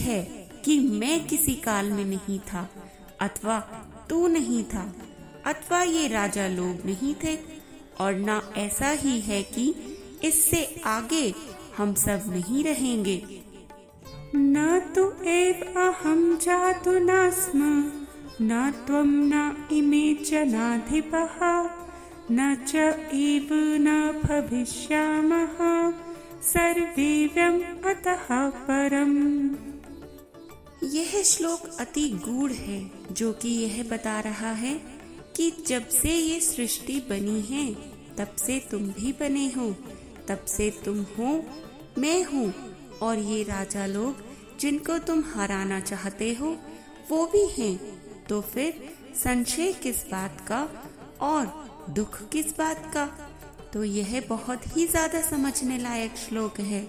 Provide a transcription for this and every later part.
है कि मैं किसी काल में नहीं था, अथवा तू नहीं था, अथवा ये राजा लोग नहीं थे, और ना ऐसा ही है कि इससे आगे हम सब नहीं रहेंगे। न तु एव अहं जातु न स्म, न त्वं न इमे जनाधिपः, न च एव न भविष्यामः, सर्वे व्यम अतः परम। यह श्लोक अति गूढ़ है, जो कि यह बता रहा है कि जब से ये सृष्टि बनी है तब से तुम भी बने हो, तब से तुम हो, मैं हूँ, और ये राजा लोग जिनको तुम हराना चाहते हो वो भी हैं। तो फिर संशय किस बात का और दुख किस बात का? तो यह बहुत ही ज्यादा समझने लायक श्लोक है।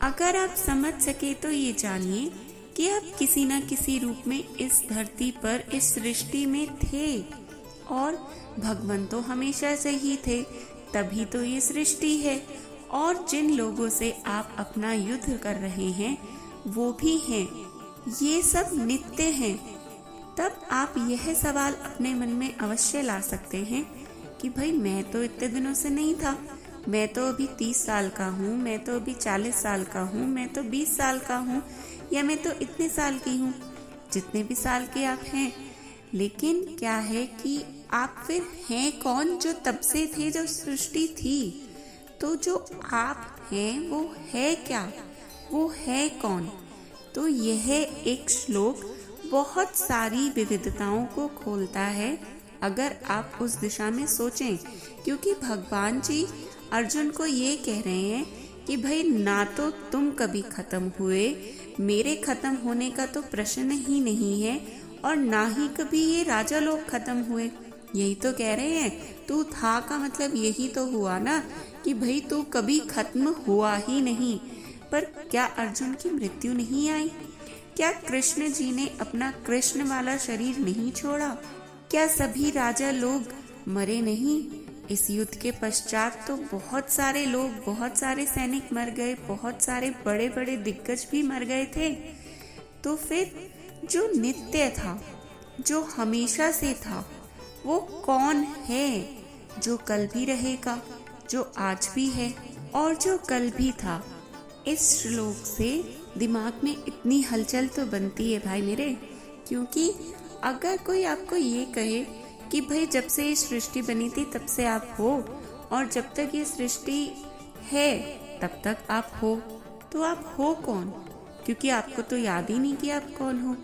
अगर आप समझ सके तो ये जानिए कि आप किसी न किसी रूप में इस धरती पर, इस सृष्टि में थे, और भगवान तो हमेशा से ही थे, तभी तो ये सृष्टि है। और जिन लोगों से आप अपना युद्ध कर रहे हैं वो भी हैं, ये सब नित्य हैं। तब आप यह सवाल अपने मन में अवश्य ला सकते हैं कि भाई मैं तो इतने दिनों से नहीं था, मैं तो अभी 30 साल का हूँ, मैं तो अभी 40 साल का हूँ, मैं तो 20 साल का हूँ, या मैं तो इतने साल की हूँ, जितने भी साल के आप हैं। लेकिन क्या है कि आप फिर हैं कौन जो तब से थे, जो सृष्टि थी? तो जो आप हैं वो है क्या, वो है कौन? तो यह एक श्लोक बहुत सारी विविधताओं को खोलता है अगर आप उस दिशा में सोचें, क्योंकि भगवान जी अर्जुन को ये कह रहे हैं कि भाई ना तो तुम कभी खत्म हुए, मेरे खत्म होने का तो प्रश्न ही नहीं है, और ना ही कभी ये राजा लोग खत्म हुए। यही तो कह रहे हैं, तू था का मतलब यही तो हुआ ना कि भाई तू कभी खत्म हुआ ही नहीं। पर क्या अर्जुन की मृत्यु नहीं आई? क्या कृष्ण जी ने अपना कृष्ण वाला शरीर नहीं छोड़ा? क्या सभी राजा लोग मरे नहीं? इस युद्ध के पश्चात तो बहुत सारे लोग, बहुत सारे सैनिक मर गए, बहुत सारे बड़े बड़े दिग्गज भी मर गए थे। तो फिर जो नित्य था, जो हमेशा से था, वो कौन है? जो कल भी रहेगा, जो आज भी है, और जो कल भी था। इस श्लोक से दिमाग में इतनी हलचल तो बनती है भाई मेरे, क्योंकि अगर कोई आपको ये कहे कि भाई जब से ये सृष्टि बनी थी तब से आप हो, और जब तक ये सृष्टि है तब तक आप हो, तो आप हो कौन? क्योंकि आपको तो याद ही नहीं कि आप कौन हो।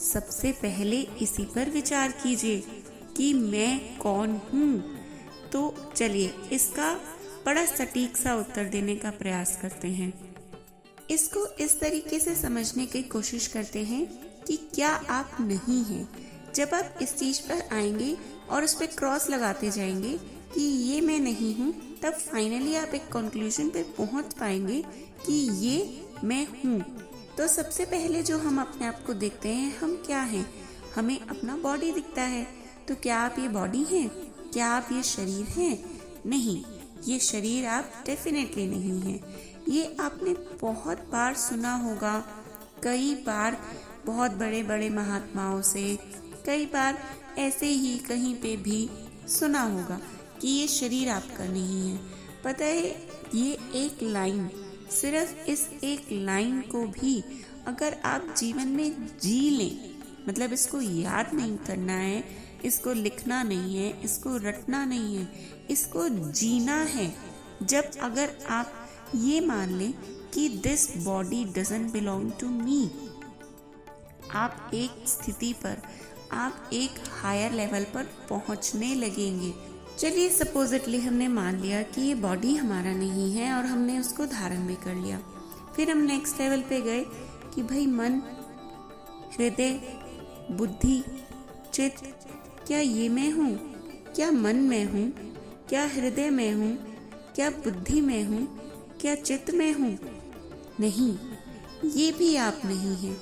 सबसे पहले इसी पर विचार कीजिए कि मैं कौन हूँ। तो चलिए इसका बड़ा सटीक सा उत्तर देने का प्रयास करते हैं। इसको इस तरीके से समझने की कोशिश करते हैं कि क्या आप नहीं हैं। जब आप इस चीज पर आएंगे और उस पर क्रॉस लगाते जाएंगे कि ये मैं नहीं हूँ, तब फाइनली आप एक कंक्लूजन पे पहुँच पाएंगे कि ये मैं हूँ। तो सबसे पहले जो हम अपने आप को देखते हैं, हम क्या हैं? हमें अपना बॉडी दिखता है। तो क्या आप ये बॉडी हैं? क्या आप ये शरीर हैं? नहीं, ये शरीर आप डेफिनेटली नहीं हैं। ये आपने बहुत बार सुना होगा, कई बार बहुत बड़े बड़े महात्माओं से, कई बार ऐसे ही कहीं पे भी सुना होगा कि ये शरीर आपका नहीं है। पता है, ये एक लाइन, सिर्फ इस एक लाइन को भी अगर आप जीवन में जी लें, मतलब इसको याद नहीं करना है, इसको लिखना नहीं है, इसको रटना नहीं है, इसको जीना है। जब अगर आप ये मान लें कि this body doesn't belong to me, आप एक स्थिति पर, आप एक हायर लेवल पर पहुंचने लगेंगे। चलिए सपोजिटली हमने मान लिया कि ये बॉडी हमारा नहीं है और हमने उसको धारण भी कर लिया। फिर हम नेक्स्ट लेवल पे गए कि भाई मन, हृदय, बुद्धि, चित्त, क्या ये मैं हूँ? क्या मन में हूँ? क्या हृदय में हूँ? क्या बुद्धि में हूँ? क्या चित्त में हूँ? नहीं, ये भी आप नहीं हैं।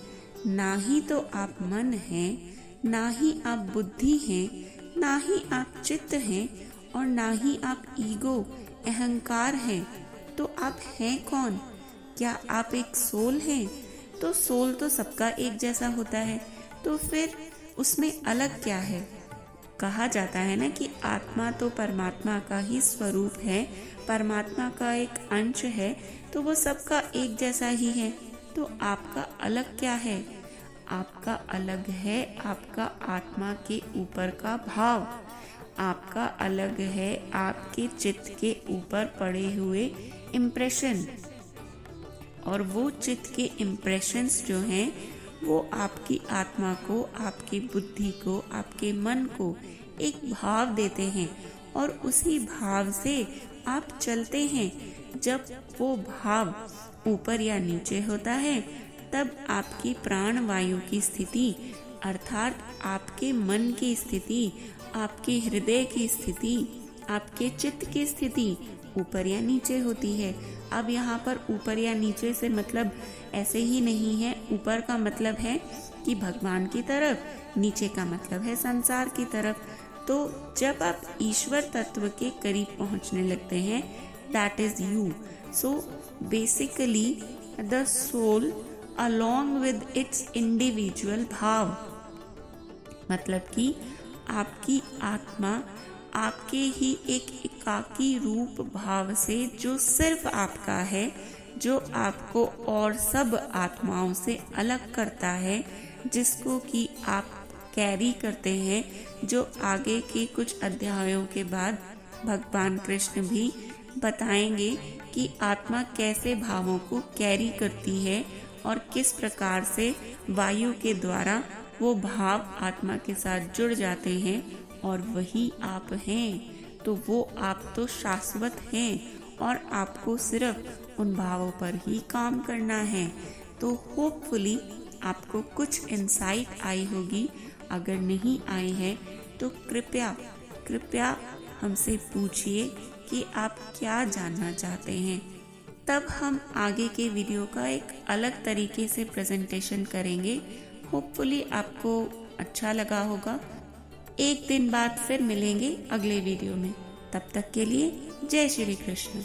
ना ही तो आप मन हैं, ना ही आप बुद्धि हैं, ना ही आप चित्त हैं, और ना ही आप ईगो, अहंकार हैं। तो आप हैं कौन? क्या आप एक सोल हैं? तो तो सोल तो सबका एक जैसा होता है, तो फिर उसमें अलग क्या है? कहा जाता है ना कि आत्मा तो परमात्मा का ही स्वरूप है, परमात्मा का एक अंश है, तो वो सबका एक जैसा ही है। तो आपका अलग क्या है? आपका अलग है आपका आत्मा के ऊपर का भाव, आपका अलग है आपके चित्त के ऊपर पड़े हुए इम्प्रेशन। और वो चित्त के इम्प्रेशंस जो हैं वो आपकी आत्मा को, आपकी बुद्धि को, आपके मन को एक भाव देते हैं और उसी भाव से आप चलते हैं। जब वो भाव ऊपर या नीचे होता है तब आपकी प्राण वायु की स्थिति अर्थात आपके मन की स्थिति, आपके हृदय की स्थिति, आपके चित्त की स्थिति ऊपर या नीचे होती है। अब यहाँ पर ऊपर या नीचे से मतलब ऐसे ही नहीं है। ऊपर का मतलब है कि भगवान की तरफ, नीचे का मतलब है संसार की तरफ। तो जब आप ईश्वर तत्व के करीब पहुँचने लगते हैं, that is you. So basically the soul along with its individual भाव, मतलब कि आपकी आत्मा आपके ही एक एकाकी रूप भाव से जो सिर्फ आपका है, जो आपको और सब आत्माओं से अलग करता है, जिसको कि आप कैरी करते हैं, जो आगे के कुछ अध्यायों के बाद भगवान कृष्ण भी बताएंगे कि आत्मा कैसे भावों को कैरी करती है और किस प्रकार से वायु के द्वारा वो भाव आत्मा के साथ जुड़ जाते हैं और वही आप हैं। तो वो आप तो शाश्वत हैं और आपको सिर्फ उन भावों पर ही काम करना है। तो होपफुली आपको कुछ इंसाइट आई होगी। अगर नहीं आई है तो कृपया हमसे पूछिए कि आप क्या जानना चाहते हैं। तब हम आगे के वीडियो का एक अलग तरीके से प्रेजेंटेशन करेंगे। होपफुली आपको अच्छा लगा होगा। एक दिन बाद फिर मिलेंगे अगले वीडियो में। तब तक के लिए जय श्री कृष्ण।